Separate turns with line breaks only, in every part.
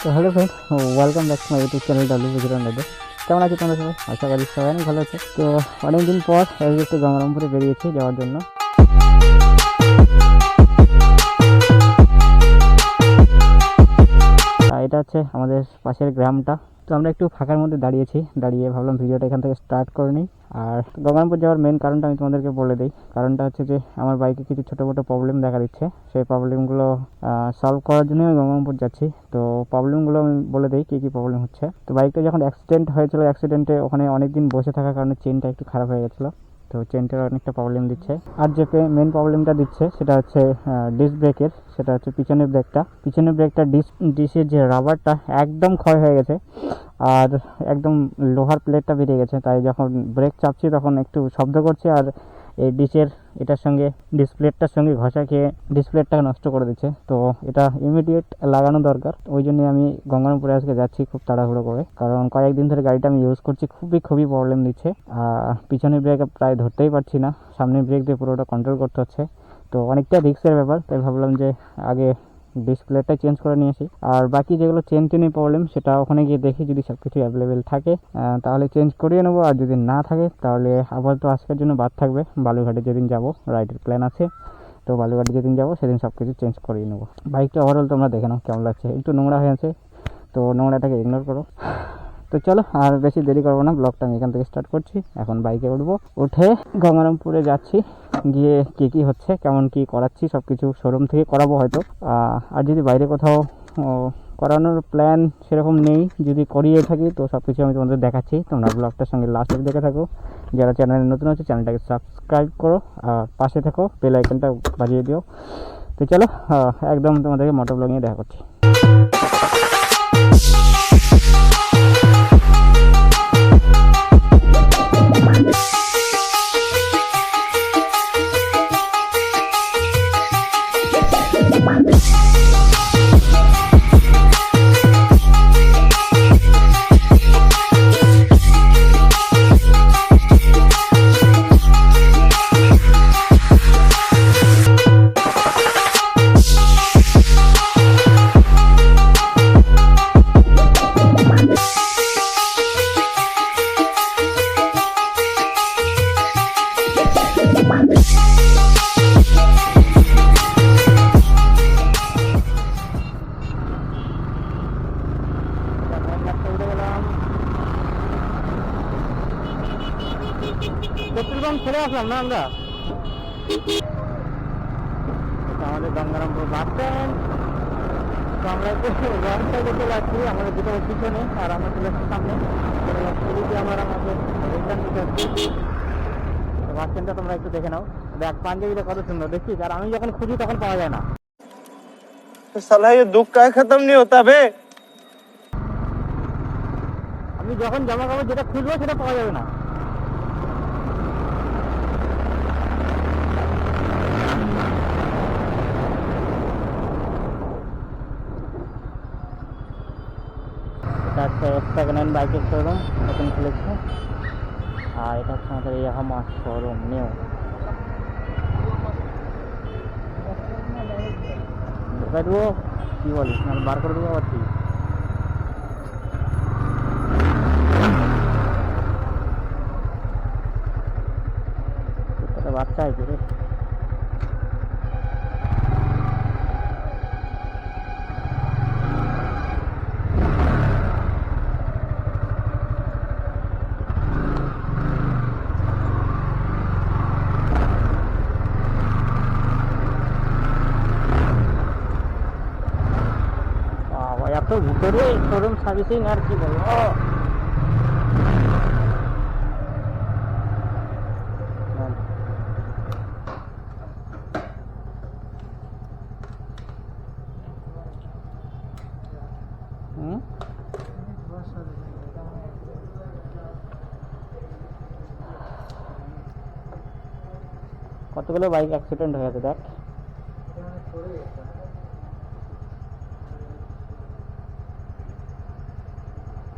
তো hello friend, welcome back to my YouTube channel W বিজরন রাইডে। কেমন আছো তোমরা সবাই? আশা করি সবাই অনেক ভালো আছে। তো অনেকদিন পর একটু গঙ্গারামপুরে বেরিয়েছি যাওয়ার জন্য। এটা হচ্ছে আমাদের পাশের গ্রামটা। তো আমরা একটু ফাঁকার মধ্যে দাঁড়িয়ে ভাবলাম ভিডিওটা এখান থেকে স্টার্ট করে নিই। আর গঙ্গারামপুর যাওয়ার মেন কারণটা আমি তোমাদেরকে বলে দিই। কারণটা হচ্ছে যে আমার বাইকে কিছু ছোটো মোটো প্রবলেম দেখা দিচ্ছে। সেই প্রবলেমগুলো সলভ করার জন্যই আমি গঙ্গারামপুর যাচ্ছি। তো প্রবলেমগুলো আমি বলে দিই কী কী প্রবলেম হচ্ছে। তো বাইকটা যখন অ্যাক্সিডেন্ট হয়েছিল, অ্যাক্সিডেন্টে ওখানে অনেক দিন বসে থাকার কারণে চেনটা একটু খারাপ হয়ে গেছিলো। তো চেনটার অনেকটা প্রবলেম দিচ্ছে। আর যে মেন প্রবলেমটা দিচ্ছে সেটা হচ্ছে ডিস্ক ব্রেকের। সেটা হচ্ছে পিছনের ব্রেকটা ডিসের যে রাবারটা একদম ক্ষয় হয়ে গেছে, আর একদম লোহার প্লেটটা বেরিয়ে গেছে। তাই যখন ব্রেক চাপছি তখন একটু শব্দ করছে, আর এই ডিসের এটার সঙ্গে ডিসপ্লেটটার সঙ্গে ঘষা খেয়ে ডিসপ্লেটটা নষ্ট করে দিচ্ছে। তো এটা ইমিডিয়েট লাগানো দরকার। ওই জন্য আমি গঙ্গারামপুরে আজকে যাচ্ছি খুব তাড়াহুড়ো করে, কারণ কয়েকদিন ধরে গাড়িটা আমি ইউজ করছি, খুবই প্রবলেম দিচ্ছে। পিছনের ব্রেক প্রায় ধরতেই পারছি না, সামনের ব্রেক দিয়ে পুরোটা কন্ট্রোল করতে হচ্ছে। তো অনেকটা রিস্কের ব্যাপার, তাই ভাবলাম যে আগে ডিসপ্লেটাই চেঞ্জ করে নিয়ে আসি। আর বাকি যেগুলো চেনের প্রবলেম সেটা ওখানে গিয়ে দেখি, যদি সব কিছু অ্যাভেলেবেল থাকে তাহলে চেঞ্জ করিয়ে নেবো, আর যদি না থাকে তাহলে আপাতত আজকের জন্য বাদ থাকবে। বালুঘাটে যেদিন যাব রাইডের প্ল্যান আছে, তো বালুঘাটে যেদিন যাব সেদিন সব কিছু চেঞ্জ করিয়ে নেবো। বাইকটা ওভারঅল তোমরা দেখে নাও কেমন লাগছে। একটু নোংরা হয়ে আছে, তো নোংরাটাকে ইগনোর করো। তো চলো আর বেশি দেরি করবো না, ব্লগটা আমি এখান থেকে স্টার্ট করছি। এখন বাইকে উঠে গঙ্গারামপুরে যাচ্ছি। গিয়ে কী হচ্ছে, কেমন কী করাচ্ছি সব কিছু শোরুম থেকে করাবো হয়তো। আর যদি বাইরে কোথাও করানোর প্ল্যান সেরকম নেই, যদি করিয়ে থাকি তো সব কিছু আমি তোমাদের দেখাচ্ছি। তোমরা ব্লগটার সঙ্গে লাস্ট অবধি দেখে থাকো। যারা চ্যানেলে নতুন আছে চ্যানেলটাকে সাবস্ক্রাইব করো, আর পাশে থাকো বেল আইকনটা বাজিয়ে দিও। তো চলো একদম তোমাদেরকে মোটর ব্লগ নিয়ে দেখা করছি। পেট্রোল পাম্প ছেড়ে আসলাম না আমরা, আমাদের গঙ্গারামপুর বাস স্ট্যান্ড। তো আমরা একটু রং সাইডে চলে আসছি, আমাদের দুটো পিছনে আর আমরা চলে আসছি সামনে। আমরা আমাদের রিটার্ন দিতে আসছি। বাস স্ট্যান্ডটা তোমরা একটু দেখে নাও। দেখ পাঞ্জাবিটা কত সুন্দর দেখছিস, আর আমি যখন খুঁজি তখন পাওয়া যায় না।
साला ये दुख का खत्म नहीं होता बे।
আমি যখন জামা কাপড় যেটা খুঁজবো সেটা পাওয়া যাবে না। এটা হচ্ছে সেকেন্ড হ্যান্ড বাইকের শোরুম, নতুন খুলেছে। আর এটা হচ্ছে আমাদের ইয়ামাহা শোরুম নিউ। ঢোকাই দেবো কি বলিস, না বার করে দেবো আবার কি? বাচ্চা আছে রে। এত ভিতরে শোরুম সার্ভিসিং আর কি বলবো। কতগুলো বাইক অ্যাক্সিডেন্ট হয়ে গেছে দেখ।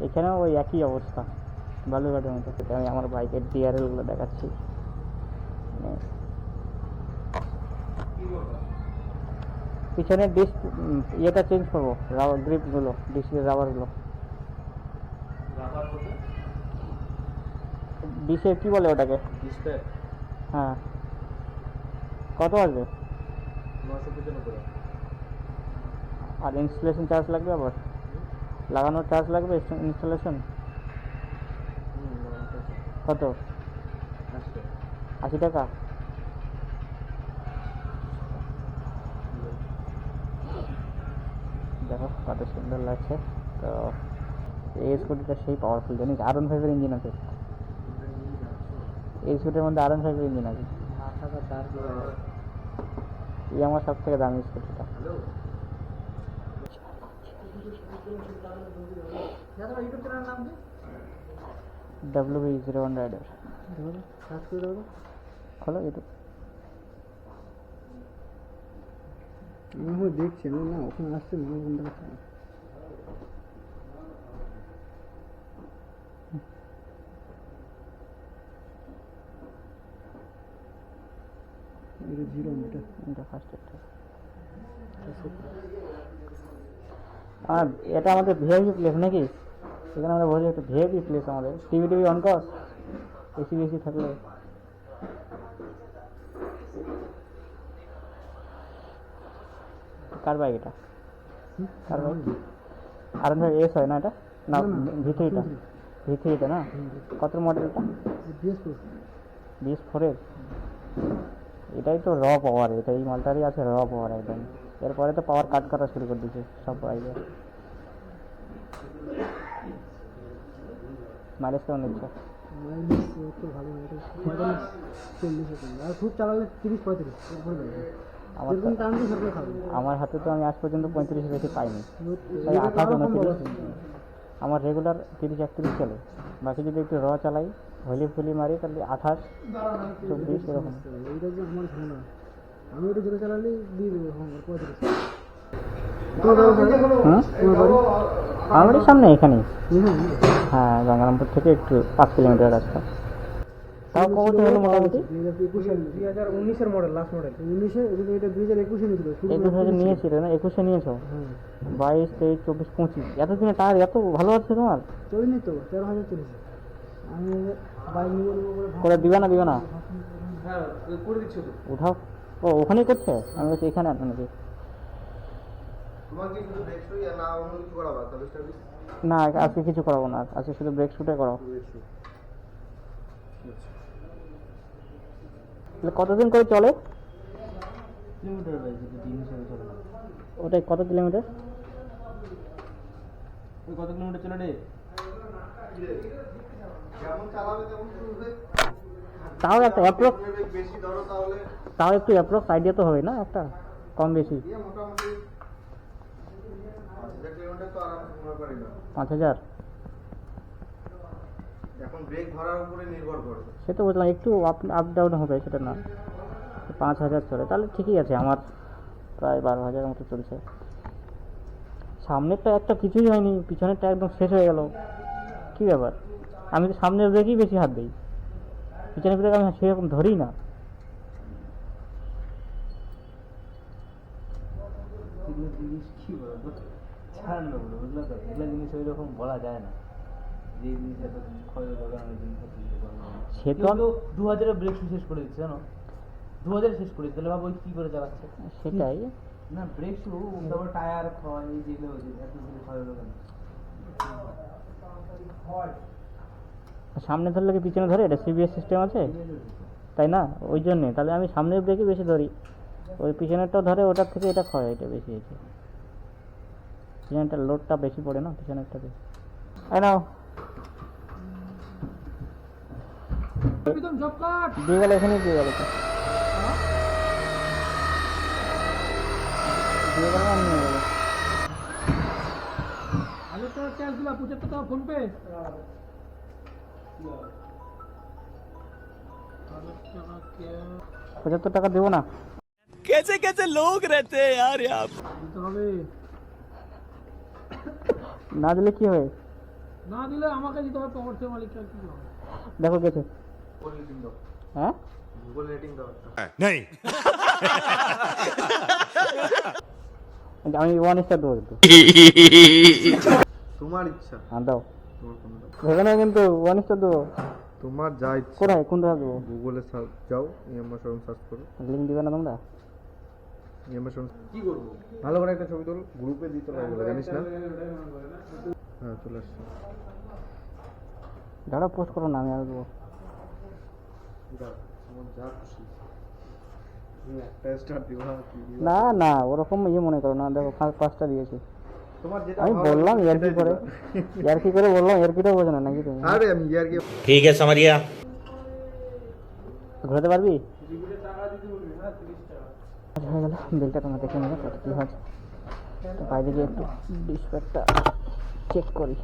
এখানেও ওই একই অবস্থা বালুঘাটের মতো। সেটা আমি আমার বাইকের ডিআরএলগুলো দেখাচ্ছি। পিছনের ডিস্ক ইয়েটা চেঞ্জ করবো, রাবার গ্রিপগুলো, ডিস্কের রাবারগুলো।
রাবার বলতে
ডিসে কি বলে ওটাকে?
ডিসপ্লে
হ্যাঁ, কত আসবে?
995।
আর ইনস্টলেশন চার্জ লাগবে আবার? লাগানোর চার্জ লাগবে ইনস্টলেশন? কত? 80 টাকা? দেখো কত সুন্দর লাগছে। তো এই স্কুটিটা সেই পাওয়ারফুল, জানিস R15 এর ইঞ্জিন আছে এই স্কুটির মধ্যে। R15 এর ইঞ্জিন আছে। এই আমার সব থেকে দামি স্কুটিটা। WB01 rider. খোলো ইউটিউব।
দেখছি না, ওখানে আসছে না, বন্ধ করছে না। এটা 0 মিটার।
এটা ফার্স্ট একটা। আর এটা আমাদের ভিআইপি প্লেস নাকি? এখানে আমরা বলি একটা ভিআইপি প্লেস আমাদের। টিভি অন কর, এসি বেশি থাকলে। কার বাইক এটা? কার বাইক? R15 এস হয় না এটা? না, V3টা। V3টা না? কত মডেলটা? BS4 এর। এটাই তো র পাওয়ার, এটা এই মালটারই আছে র পাওয়ার একদম। এরপরে তো পাওয়ার কাট করা শুরু করে দিয়েছে সব বাইকে। মাইলেজ কেমন নিচ্ছে?
মাইলেজ তো ভালো না, এটা 45-40 সেকেন্ড, আর খুব চালালে 30-35 এরপরে যাবে।
আমার
যেরকম টানবে সেরকম খাবে।
আমার হাতে তো আমি আজ পর্যন্ত 35 বেশি পাইনি। তাই 28-29। আমার রেগুলার 30-31 চলে। বাকি যদি একটু র চালাই, হলি মারি, তাহলে 28-24 এরকম।
এইটা যে আমার ঝামেলা, আমি ওটা জোরে চালালে দিয়ে দেবো 35।
আমার বাড়ির সামনে এখানেই। হ্যাঁ, গঙ্গারামপুর থেকে একটু 5 কিলোমিটার রাস্তা। তাও কত হলো মোটামুটি?
2019-এর মডেল, লাস্ট মডেল 19-এ। এটা 2021-এ নিয়েছিল।
21 নিয়েছিল না? 21-এ নিয়েছো? 22, 23, 24, 25 এতদিনে টায়ার এত ভালো আছে তোমার?
চলিনি তো, 13,000 চলেছে। আমি বাইক নিয়ে নেবো
করে দিবে না?
হ্যাঁ করে দিচ্ছ তো।
উঠাও। ও ওখানেই করছে? আমি বলছি এখানে আনো নাকি?
তোমাকে শুধু ব্রেক শুই না অন্য কিছু করাবা তবে সার্ভিস?
না, আজকে কিছু করাবো না, আজকে শুধু ব্রেক শুটে করাও। তাহলে কতদিন করে চলে?
কিলোমিটার বাইক যদি দিন হিসাবে চলে না।
ওটাই কত কিলোমিটার?
ওই কত কিলোমিটার চলে রে? যেমন চালাবে তেমন চলবে।
তাও একটা অ্যাপ্রক্স,
বেশি ধরো তাহলে
তাও একটু অ্যাপ্রক্স আইডিয়া তো হবে না একটা, কম বেশি?
দিয়ে মোটামুটি 5000 কিলোমিটার তো আরাম মনে করি না।
5000?
এখন ব্রেক ধরার উপরে নির্ভর করে।
সে তো বুঝলাম, একটু আপ ডাউন হবে, সেটা না। 5000 চলে, তাহলে ঠিকই আছে। আমার প্রায় 12,000 মতো চলছে। সামনেরটা একটা কিছুই হয়নি, পিছনেরটা একদম শেষ হয়ে গেল। কি ব্যাপার? আমি তো সামনের ব্রেকেই বেশি হাত দিই, পিছনের ব্রেক আমি সেরকম ধরি না।
এগুলো জিনিস কি বলবো, ছাড় না বলো, বুঝলো তো? এগুলো জিনিস ওই রকম বলা যায় না যে এই জিনিস এত ক্ষয় হবে, আমি জিনিস
সে তো
2000 ব্রেক শু শেষ করে দিচ্ছে জানো, 2000 শেষ করে দিচ্ছে। তাহলে ভাবো কি করে চালাচ্ছে।
সেটাই
না ব্রেক শু, তারপর টায়ার ক্ষয়, এই যেগুলো হয়েছে এত কিছু ক্ষয় হলো কেন?
সামনে ধরলে কি পিছনে ধরে? এটা সিবিএস সিস্টেম আছে, তাই না? ওই জন্যে তাহলে আমি সামনের ব্রেকই বেশি ধরি, ওই পিছনেরটাও ধরে, ওটার থেকে এটা ক্ষয়, এটা বেশি হয়েছে। পিছনেরটার লোডটা বেশি পড়ে না পিছনেরটাতে। আই নাও দিয়ে গেল, এখানেই দিয়ে গেল তো, দিয়ে গেল আর নিয়ে গেল।
আগে তো ক্যাশ দিলা 75 টাকা ফোন পে।
75 টাকা দেবো না?
कैसे कैसे लोग रहते हैं यार यहाँ पे।
দিতে হবে।
না দিলে কি হবে?
না দিলে আমাকে দিতে হবে, পাওয়ার মালিককে কি হবে?
দেখো গেছে।
গুগল রেটিং দাও,
হ্যাঁ,
গুগল রেটিং দাও।
नहीं
আমি 1 স্টার দেবো কিন্তু।
তোমার ইচ্ছা,
হ্যাঁ দাও,
তোমার কোনটা?
ভেবে না কিন্তু 1 স্টার দেবো।
তোমার যা ইচ্ছা।
কোথায়, কোন জায়গায় দেবো?
গুগলে যাও, ইএমআই শোরুম সার্চ করো।
লিঙ্ক দিবে না তোমরা?
ইএমআই শোরুম কি করবো? ভালো করে একটা ছবি তোল, গ্রুপে দিতে পারবো, জানিস না? হ্যাঁ, চলে আসছে।
যারা পোস্ট করো না, আমি আর দেবো।
দাও, তোমার যা খুশি। তুমি একটা স্টার দিবা কি দিবা?
না না, ওরকম মনে করো না, দেখো 5টা দিয়েছি।
তোমার যেটা
আমি
ভালো
বললাম
লাগে
ইয়ার্কি
সেটাই
করে,
দিবা।
ইয়ার্কি করে বললাম, ইয়ার্কিটাও বোঝো না নাকি তুমি?
আরে আমি ইয়ারকে
ठीक है समझ गया।
ঘোরাতে পারবি? আচ্ছা, হয়ে গেল। বিলটা তোমরা দেখে নেবে কত কী হচ্ছে। তো বাইরে গিয়ে একটু ডিসপ্লেটা চেক করি।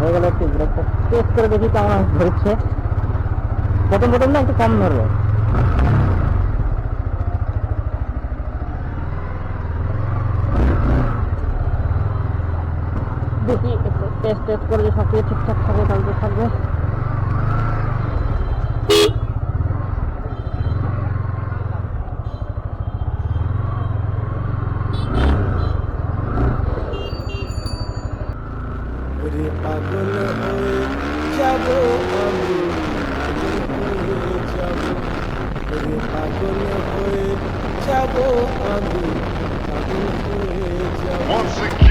হয়ে গেল, একটু ব্রেকটা টেস্ট করে দেখি কেমন ধরছে। প্রথম প্রথম না একটু কম ধরবে। দেখি একটু টেস্ট করে যে সব কিছু ঠিকঠাক থাকে তাহলে তো থাকবে।
রে পাগল হয়ে যাব আমি, হয়ে যাব রে পাগল হয়ে যাব আমি, পাগল হয়ে যাব।